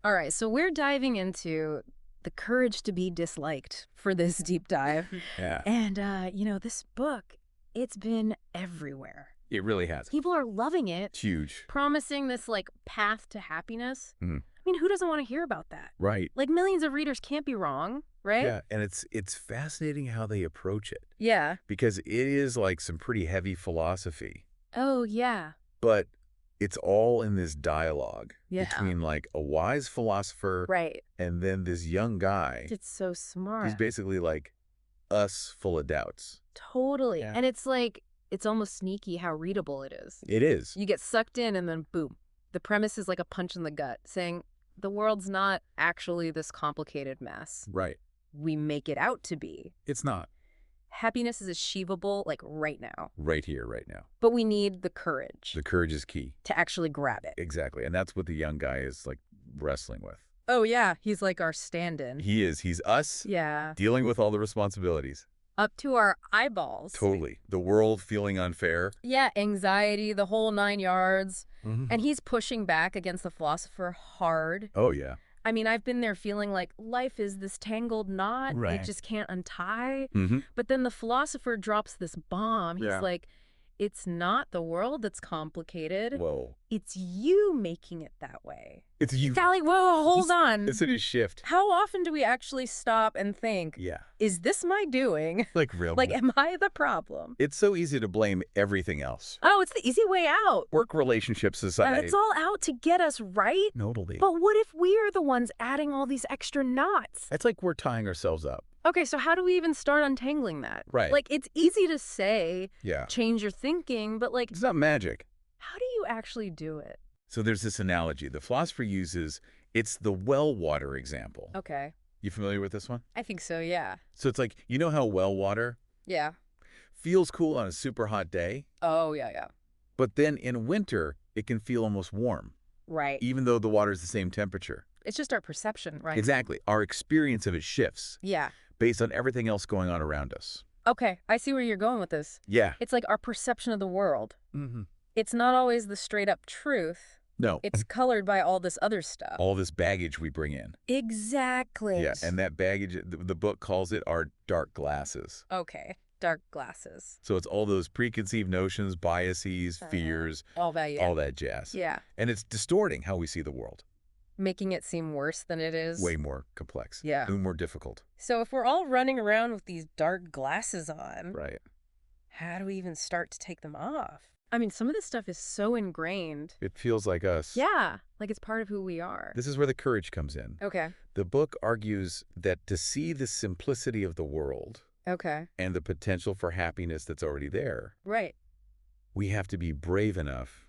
All right, so we're diving into the courage to be disliked for this deep dive. Yeah, And, this book, it's been everywhere. it really has. People are loving it, It's huge. promising this, path to happiness. Mhm. I mean, who doesn't want to hear about that? Right. Like, millions of readers can't be wrong, right? Yeah, and it's fascinating how they approach it Yeah. because it is like some pretty heavy philosophy, Oh, yeah. but it's all in this dialogue Yeah. between like a wise philosopher Right. and then this young guy. It's so smart. He's basically like us full of doubts. Totally. Yeah. And it's it's almost sneaky how readable it is. It is. You get sucked in and then boom. The premise is like a punch in the gut saying the world's not actually this complicated mess. Right. We make it out to be. It's not. Happiness is achievable right now. Right here, right now. But we need the courage The courage is key. to actually grab it. Exactly. And that's what the young guy is like wrestling with. Oh, yeah. He's like our stand-in. He is. He's us Yeah. dealing with all the responsibilities. Up to our eyeballs. Totally. The world feeling unfair. Yeah, anxiety, the whole 9 yards. Mhm. And he's pushing back against the philosopher hard. Oh, yeah. I mean, I've been there feeling like life is this tangled knot. Right. It just can't untie. Mm-hmm. But then the philosopher drops this bomb. He's Yeah. like, it's not the world that's complicated. Whoa. It's you making it that way. It's you. Sally, whoa, hold on. It's a shift. How often do we actually stop and think, Yeah. is this my doing? Like real. Like, am I the problem? It's so easy to blame everything else. Oh, it's the easy way out. Work, relationship, society. And it's all out to get us right. Totally. But what if we're the ones adding all these extra knots? It's like we're tying ourselves up. Okay, so how do we even start untangling that? Right. Like, it's easy to say, Yeah. change your thinking, but It's not magic. how do you actually do it? So there's this analogy the philosopher uses. It's the well water example. Okay. You familiar with this one? I think so, yeah. So it's like, you know how well water Yeah. feels cool on a super hot day, Oh, yeah. but then in winter, it can feel almost warm, Right. even though the water is the same temperature. It's just our perception, right? Exactly. Our experience of it shifts Yeah. based on everything else going on around us. Okay, I see where you're going with this. Yeah. It's like our perception of the world. Mm-hmm. It's not always the straight up truth. No. It's colored by all this other stuff. All this baggage we bring in. Exactly. Yeah. And that baggage, the book calls it our dark glasses. Okay, dark glasses. So it's all those preconceived notions, biases, Uh-huh. fears, All that, yeah. all that jazz. Yeah. And it's distorting how we see the world. Making it seem worse than it is. Way more complex. Yeah. Way more difficult. So if we're all running around with these dark glasses on, Right. how do we even start to take them off? I mean, some of this stuff is so ingrained. It feels like us. Yeah, like it's part of who we are. This is where the courage comes in. Okay. The book argues that to see the simplicity of the world Okay. and the potential for happiness that's already there, Right. we have to be brave enough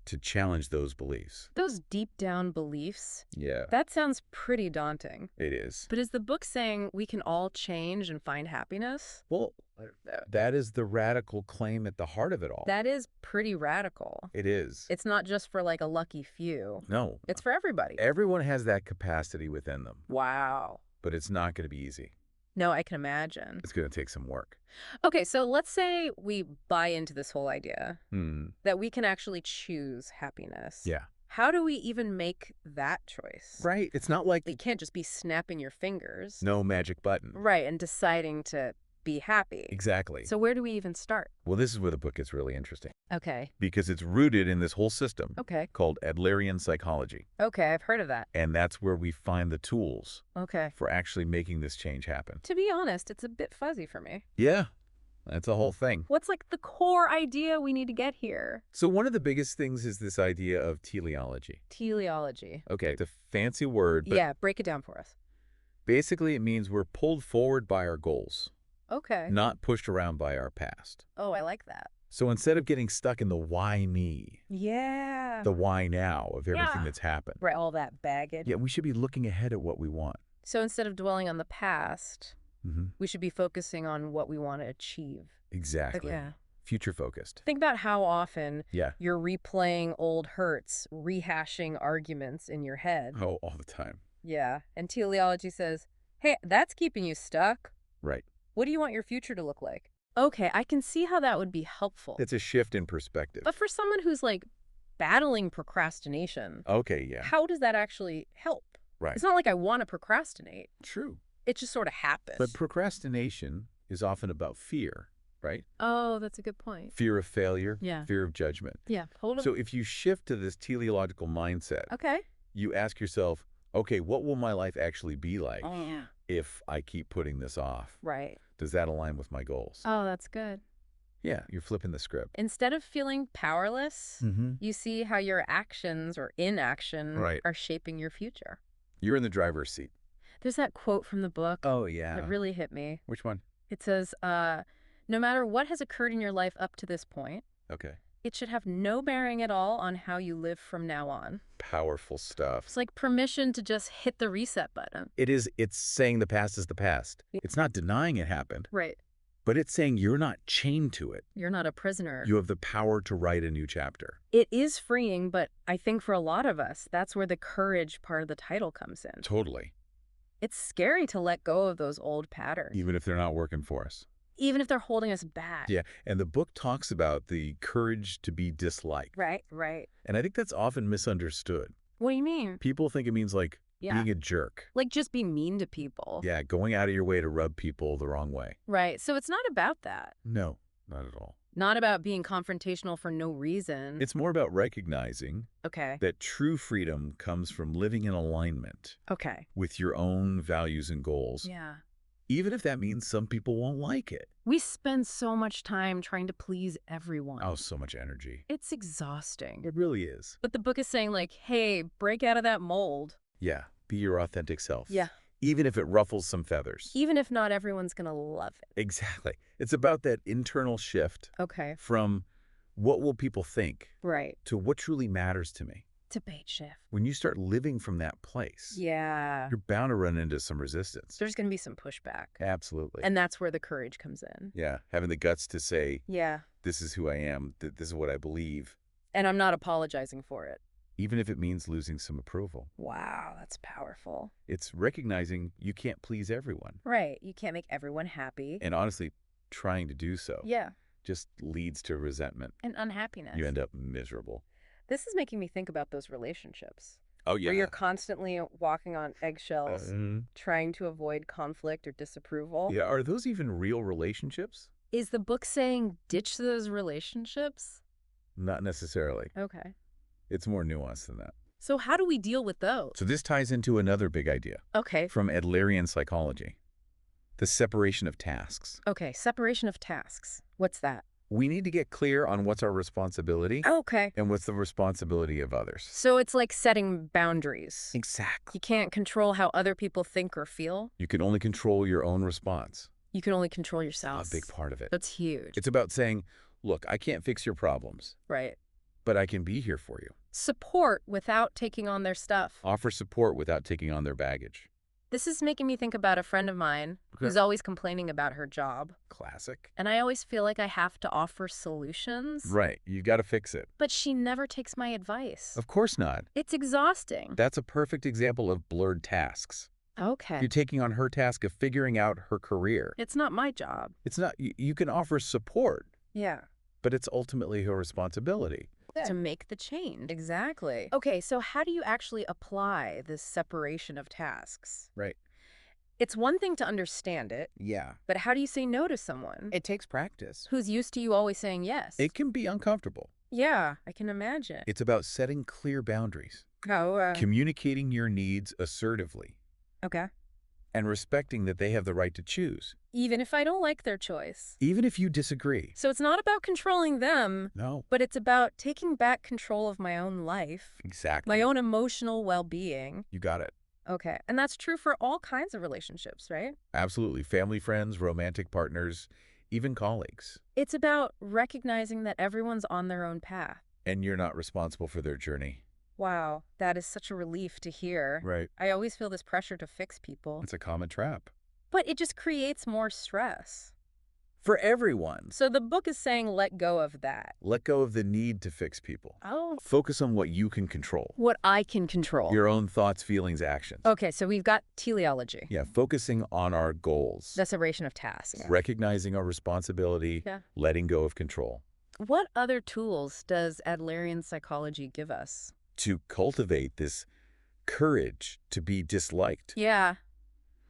to challenge those beliefs. Those deep down beliefs, Yeah, that sounds pretty daunting. it is. But is the book saying we can all change and find happiness? Well, that is the radical claim at the heart of it all. That is pretty radical. It is. It's not just for a lucky few. No. It's for everybody. Everyone has that capacity within them, Wow. but it's not going to be easy. No, I can imagine. It's going to take some work. Okay, so let's say we buy into this whole idea Hmm. that we can actually choose happiness. Yeah. How do we even make that choice? Right. It's not like You can't just be snapping your fingers. no magic button. Right, and deciding to be happy. Exactly. So where do we even start? Well, this is where the book gets really interesting Okay. because it's rooted in this whole system Okay. called Adlerian psychology. Okay, I've heard of that. And that's where we find the tools Okay. for actually making this change happen. To be honest, it's a bit fuzzy for me. Yeah, that's a whole thing. What's the core idea we need to get here? So one of the biggest things is this idea of teleology. Teleology. Okay, it's a fancy word, but Yeah, break it down for us. basically it means we're pulled forward by our goals, Okay. not pushed around by our past. Oh, I like that. So instead of getting stuck in the why me, Yeah. the why now of everything Yeah. that's happened, Right, all that baggage. yeah, we should be looking ahead at what we want. So instead of dwelling on the past, Hmm. we should be focusing on what we want to achieve. Exactly. Yeah. Future focused. Think about how often Yeah. you're replaying old hurts, rehashing arguments in your head. Oh, all the time. Yeah. And teleology says, hey, that's keeping you stuck. Right. What do you want your future to look like? Okay, I can see how that would be helpful. It's a shift in perspective. But for someone who's battling procrastination. Okay, yeah. How does that actually help? Right. It's not like I want to procrastinate. True. It just sort of happens. But procrastination is often about fear, right? Oh, that's a good point. Fear of failure, Yeah. fear of judgment. Yeah, hold on. So if you shift to this teleological mindset, Okay. you ask yourself, okay, what will my life actually be like Oh, yeah. if I keep putting this off? Right. Does that align with my goals? Oh, that's good. Yeah, you're flipping the script. Instead of feeling powerless, Mm-hmm. you see how your actions or inaction Right. are shaping your future. You're in the driver's seat. There's that quote from the book Oh, yeah. that really hit me. Which one? It says, no matter what has occurred in your life up to this point, Okay. it should have no bearing at all on how you live from now on. Powerful stuff. It's like permission to just hit the reset button. It's saying the past is the past. Yeah. It's not denying it happened, Right. but it's saying you're not chained to it. You're not a prisoner. You have the power to write a new chapter. It is freeing, but I think for a lot of us, that's where the courage part of the title comes in. Totally. It's scary to let go of those old patterns, Even if they're not working for us. even if they're holding us back. Yeah, and the book talks about the courage to be disliked. Right, right. And I think that's often misunderstood. What do you mean? People think it means like Yeah. being a jerk. Like just be mean to people. Yeah, going out of your way to rub people the wrong way. Right. So it's not about that. No, not at all. Not about being confrontational for no reason. It's more about recognizing Okay. that true freedom comes from living in alignment Okay. with your own values and goals, Yeah. even if that means some people won't like it. We spend so much time trying to please everyone. Oh, so much energy. It's exhausting. It really is. But the book is saying like, hey, break out of that mold. Yeah, be your authentic self. Yeah. Even if it ruffles some feathers. Even if not everyone's going to love it. Exactly. It's about that internal shift Okay. from what will people think Right. to what truly matters to me. Debate shift. When you start living from that place, Yeah. you're bound to run into some resistance. There's going to be some pushback. Absolutely. And that's where the courage comes in. yeah, having the guts to say, Yeah. this is who I am, this is what I believe, And I'm not apologizing for it. even if it means losing some approval. Wow, that's powerful. It's recognizing you can't please everyone. Right. You can't make everyone happy. And honestly, trying to do so Yeah. just leads to resentment. And unhappiness. You end up miserable. This is making me think about those relationships. Oh, yeah. Where you're constantly walking on eggshells, trying to avoid conflict or disapproval. yeah, are those even real relationships? Is the book saying ditch those relationships? Not necessarily. Okay. It's more nuanced than that. So how do we deal with those? So this ties into another big idea Okay. from Adlerian psychology, the separation of tasks. Okay, separation of tasks. What's that? We need to get clear on what's our responsibility Okay. and what's the responsibility of others. So it's like setting boundaries. Exactly. You can't control how other people think or feel. You can only control your own response. You can only control yourself. A big part of it. That's huge. It's about saying, look, I can't fix your problems, Right. but I can be here for you. Support without taking on their stuff. Offer support without taking on their baggage. This is making me think about a friend of mine who's always complaining about her job. Classic. And I always feel like I have to offer solutions. Right. You got to fix it. But she never takes my advice. Of course not. It's exhausting. That's a perfect example of blurred tasks. Okay. You're taking on her task of figuring out her career. It's not my job. It's not, you can offer support, Yeah. but it's ultimately her responsibility. To make the change. Exactly. Okay, so how do you actually apply this separation of tasks? Right. It's one thing to understand it, Yeah. but how do you say no to someone It takes practice. who's used to you always saying yes? It can be uncomfortable. Yeah, I can imagine. It's about setting clear boundaries, Oh, communicating your needs assertively, okay. and respecting that they have the right to choose, Even if I don't like their choice. even if you disagree. So it's not about controlling them, No. but it's about taking back control of my own life, Exactly. my own emotional well-being. You got it. Okay, and that's true for all kinds of relationships, right? Absolutely. Family, friends, romantic partners, even colleagues. It's about recognizing that everyone's on their own path. And you're not responsible for their journey. Wow, that is such a relief to hear. Right. I always feel this pressure to fix people, It's a common trap. but it just creates more stress. For everyone. So the book is saying let go of that. Let go of the need to fix people. Oh. Focus on what you can control. What I can control. Your own thoughts, feelings, actions. Okay, so we've got teleology. Yeah, focusing on our goals. The separation of tasks. Recognizing our responsibility, Yeah. letting go of control. What other tools does Adlerian psychology give us? To cultivate this courage to be disliked. Yeah,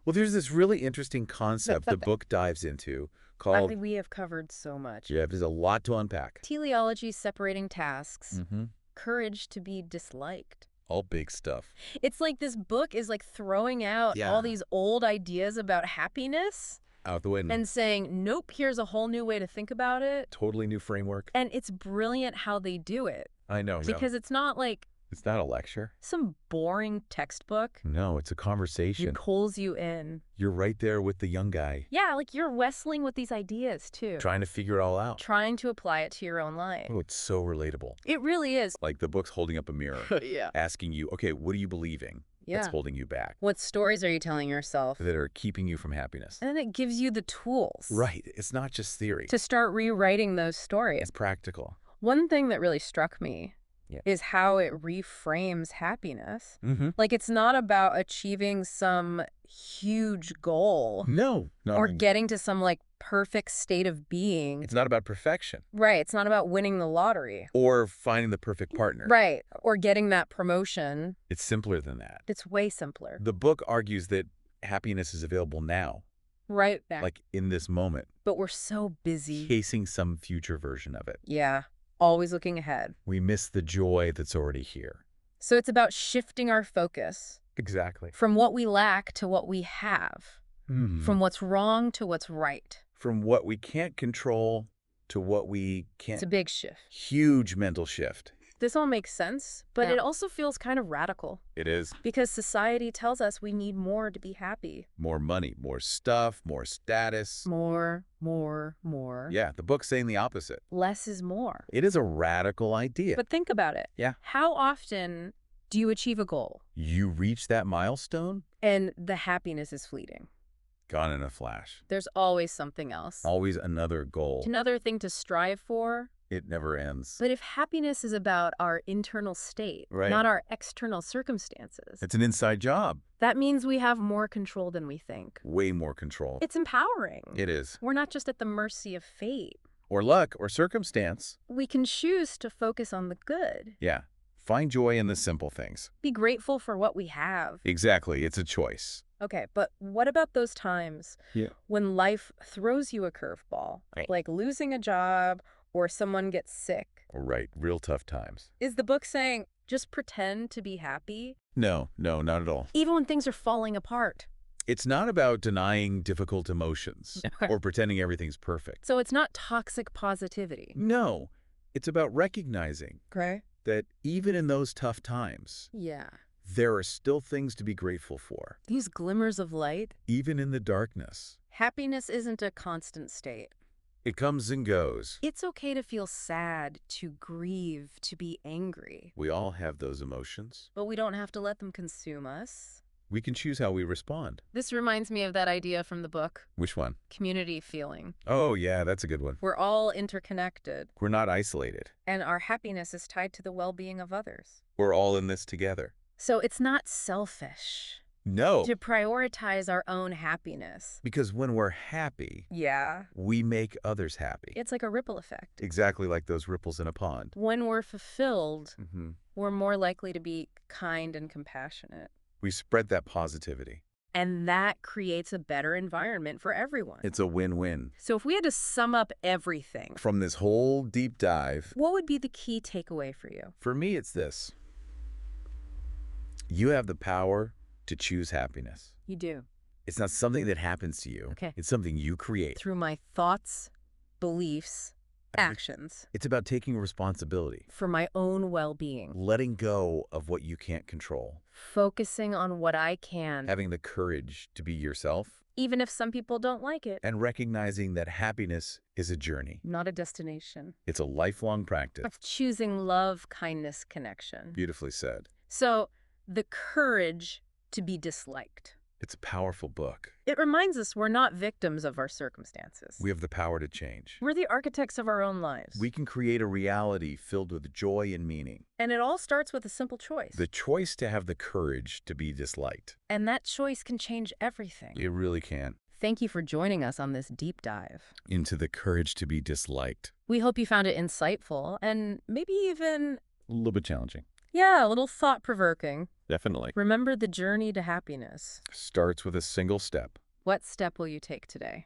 Well, there's this really interesting concept the book dives into called, we have covered so much. yeah, there's a lot to unpack. Teleology separating tasks, Mm-hmm. courage to be disliked. All big stuff. It's like this book is like throwing out Yeah. all these old ideas about happiness Out the window. and saying, nope, here's a whole new way to think about it. Totally new framework. And it's brilliant how they do it. I know. Because it's not like It's not a lecture. some boring textbook. No, it's a conversation. It pulls you in. You're right there with the young guy, Yeah, like you're wrestling with these ideas too. trying to figure it all out. Trying to apply it to your own life. Oh, it's so relatable. It really is. Like the book's holding up a mirror, Yeah. asking you, okay, what are you believing that's Yeah. holding you back, What stories are you telling yourself? that are keeping you from happiness? And then it gives you the tools. Right. It's not just theory. To start rewriting those stories. It's practical. One thing that really struck me Yeah. is how it reframes happiness. Mm-hmm. Like, it's not about achieving some huge goal No. or getting to some, like, perfect state of being. It's not about perfection Right. It's not about winning the lottery. or finding the perfect partner. Right. Or getting that promotion. It's simpler than that. It's way simpler. The book argues that happiness is available now, Right back. like in this moment, But we're so busy. chasing some future version of it. Yeah. Always looking ahead. We miss the joy that's already here. So it's about shifting our focus Exactly. from what we lack to what we have, from what's wrong to what's right. From what we can't control to what we can. It's a big shift. Huge mental shift. This all makes sense, but Yeah. it also feels kind of radical It is. because society tells us we need more to be happy. More money, more stuff, more status. More, more, more. Yeah, the book's saying the opposite. Less is more. It is a radical idea. But think about it. Yeah. How often do you achieve a goal You reach that milestone, and the happiness is fleeting? gone in a flash. There's always something else. Always another goal. Another thing to strive for. It never ends. But if happiness is about our internal state, Right. not our external circumstances, It's an inside job. that means we have more control than we think. Way more control. It's empowering. It is. We're not just at the mercy of fate. Or luck, or circumstance. We can choose to focus on the good. Yeah. Find joy in the simple things. Be grateful for what we have. Exactly. It's a choice. Okay, but what about those times when life throws you a curveball, Right. like losing a job or someone gets sick? Right. Real tough times. Is the book saying just pretend to be happy, No, not at all. even when things are falling apart? It's not about denying difficult emotions or pretending everything's perfect. So it's not toxic positivity. No, it's about recognizing Okay. that even in those tough times, Yeah. there are still things to be grateful for, These glimmers of light. even in the darkness. Happiness isn't a constant state. It comes and goes. It's okay to feel sad, to grieve, to be angry. We all have those emotions. But we don't have to let them consume us. We can choose how we respond. This reminds me of that idea from the book, Which one? community feeling. Oh, yeah, that's a good one. We're all interconnected, We're not isolated. and our happiness is tied to the well-being of others. We're all in this together. So it's not selfish No, to prioritize our own happiness. because when we're happy, Yeah. we make others happy. It's like a ripple effect. Exactly like those ripples in a pond. When we're fulfilled, Mm-hmm. we're more likely to be kind and compassionate. We spread that positivity. And that creates a better environment for everyone. It's a win-win. So if we had to sum up everything, From this whole deep dive, what would be the key takeaway for you? for me, it's this. You have the power to choose happiness. You do. It's not something that happens to you. Okay. It's something you create. Through my thoughts, beliefs, actions, It's about taking responsibility, for my own well-being, letting go of what you can't control, focusing on what I can, having the courage to be yourself, even if some people don't like it. and recognizing that happiness is a journey. Not a destination. It's a lifelong practice. Of choosing love, kindness, connection. Beautifully said. So, the courage to be disliked. It's a powerful book. It reminds us we're not victims of our circumstances. We have the power to change. We're the architects of our own lives. We can create a reality filled with joy and meaning. And it all starts with a simple choice. The choice to have the courage to be disliked. And that choice can change everything. It really can. thank you for joining us on this deep dive. Into the courage to be disliked. We hope you found it insightful and maybe even, A little bit challenging. yeah, a little thought-provoking. Definitely. Remember the journey to happiness. Starts with a single step. What step will you take today?